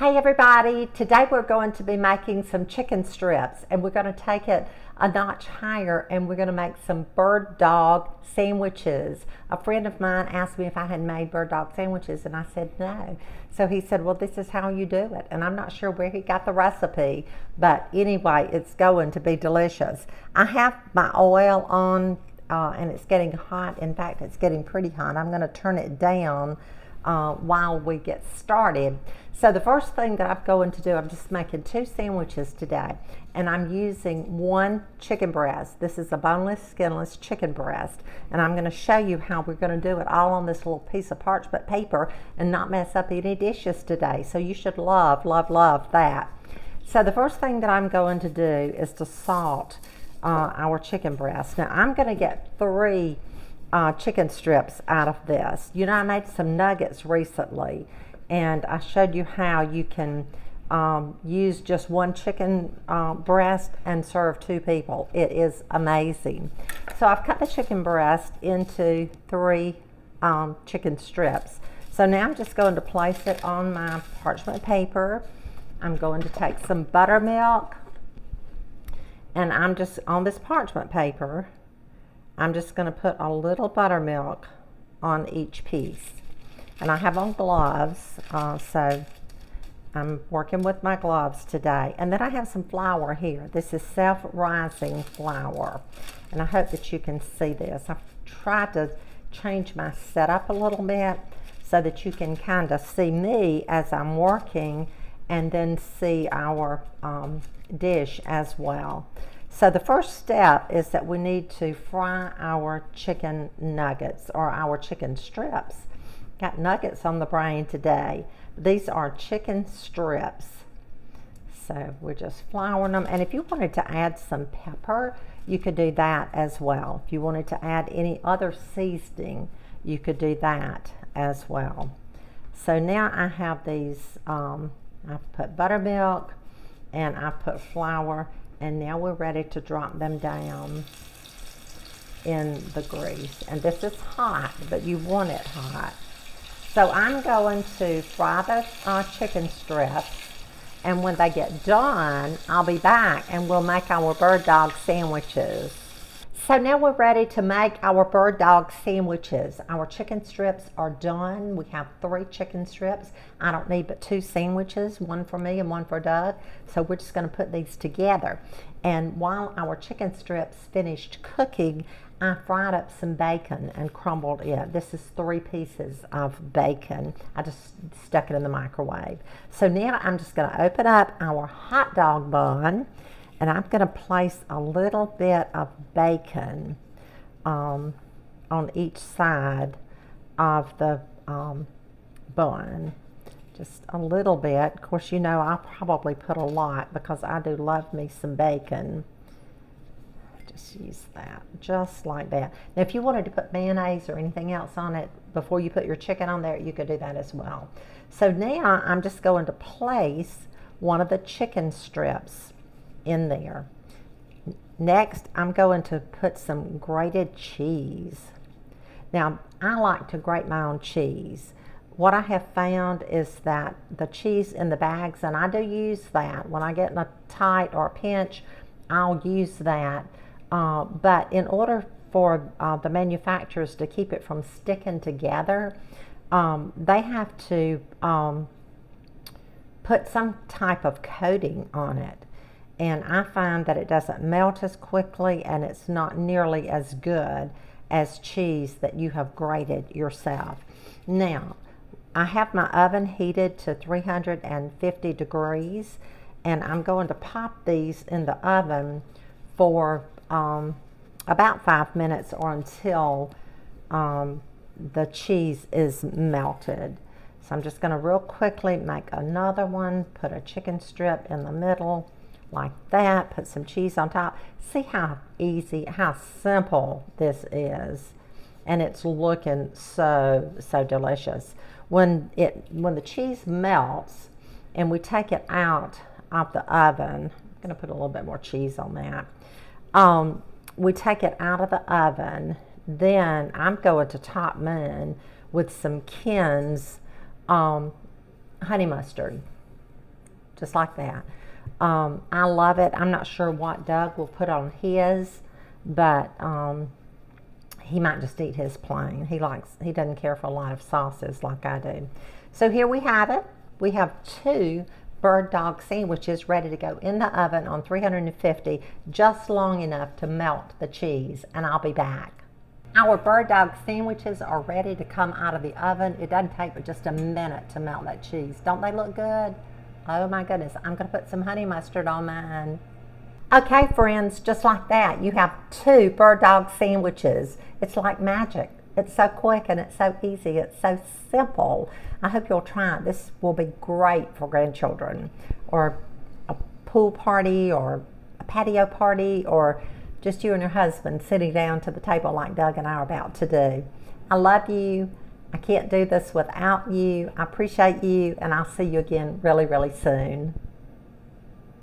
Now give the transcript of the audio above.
Hey everybody, today we're going to be making some chicken strips and we're going to take it a notch higher and we're going to make some bird dog sandwiches. A friend of mine asked me if I had made bird dog sandwiches and I said no. So he said, well, this is how you do it. And I'm not sure where he got the recipe, but anyway, it's going to be delicious. I have my oil on and it's getting hot. In fact, it's getting pretty hot. I'm going to turn it down while we get started. So the first thing that I'm going to do, I'm just making 2 sandwiches today, and I'm using 1 chicken breast. This is a boneless, skinless chicken breast, and I'm going to show you how we're going to do it all on this little piece of parchment paper and not mess up any dishes today. So you should love, love, love that. So the first thing that I'm going to do is to salt our chicken breast. Now I'm going to get 3 chicken strips out of this. You know, I made some nuggets recently and I showed you how you can use just 1 chicken breast and serve 2 people. It is amazing. So I've cut the chicken breast into 3 chicken strips. So now I'm just going to place it on my parchment paper. I'm going to take some buttermilk and I'm just on this parchment paper. I'm just going to put a little buttermilk on each piece. And I have on gloves, so I'm working with my gloves today. And then I have some flour here. This is self-rising flour. And I hope that you can see this. I've tried to change my setup a little bit so that you can kind of see me as I'm working and then see our dish as well. So the first step is that we need to fry our chicken nuggets or our chicken strips. Got nuggets on the brain today. These are chicken strips. So we're just flouring them. And if you wanted to add some pepper, you could do that as well. If you wanted to add any other seasoning, you could do that as well. So now I have these, I've put buttermilk and I've put flour. And now we're ready to drop them down in the grease. And this is hot, but you want it hot. So I'm going to fry the chicken strips. And when they get done, I'll be back and we'll make our bird dog sandwiches. So now we're ready to make our bird dog sandwiches. Our chicken strips are done. We have 3 chicken strips. I don't need but 2 sandwiches, 1 for me and 1 for Doug. So we're just going to put these together. And while our chicken strips finished cooking, I fried up some bacon and crumbled it. This is 3 pieces of bacon. I just stuck it in the microwave. So now I'm just going to open up our hot dog bun. And I'm going to place a little bit of bacon on each side of the bun. Just a little bit. Of course, you know, I'll probably put a lot because I do love me some bacon. Just use that, just like that. Now, if you wanted to put mayonnaise or anything else on it before you put your chicken on there, you could do that as well. So now I'm just going to place one of the chicken strips in there. Next, I'm going to put some grated cheese. Now, I like to grate my own cheese. What I have found is that the cheese in the bags, and I do use that when I get in a tight or a pinch, I'll use that. But in order for the manufacturers to keep it from sticking together, they have to put some type of coating on it. And I find that it doesn't melt as quickly and it's not nearly as good as cheese that you have grated yourself. Now, I have my oven heated to 350 degrees and I'm going to pop these in the oven for about 5 minutes or until the cheese is melted. So I'm just going to real quickly make another one, put a chicken strip in the middle, like that, put some cheese on top. See how easy, how simple this is. And it's looking so delicious. When the cheese melts and we take it out of the oven, I'm gonna put a little bit more cheese on that. We take it out of the oven, then I'm going to top mine with some Ken's honey mustard. just like that. I love it. I'm not sure what Doug will put on his, but he might just eat his plain. He doesn't care for a lot of sauces like I do. So here we have it. We have 2 bird dog sandwiches ready to go in the oven on 350, just long enough to melt the cheese, and I'll be back. Our bird dog sandwiches are ready to come out of the oven. It doesn't take but just a minute to melt that cheese. Don't they look good? Oh my goodness, I'm going to put some honey mustard on mine. Okay friends, just like that, you have 2 bird dog sandwiches. It's like magic. It's so quick and it's so easy. It's so simple. I hope you'll try it. This will be great for grandchildren, or a pool party, or a patio party, or just you and your husband sitting down to the table like Doug and I are about to do. I love you. I can't do this without you. I appreciate you, and I'll see you again really, really soon.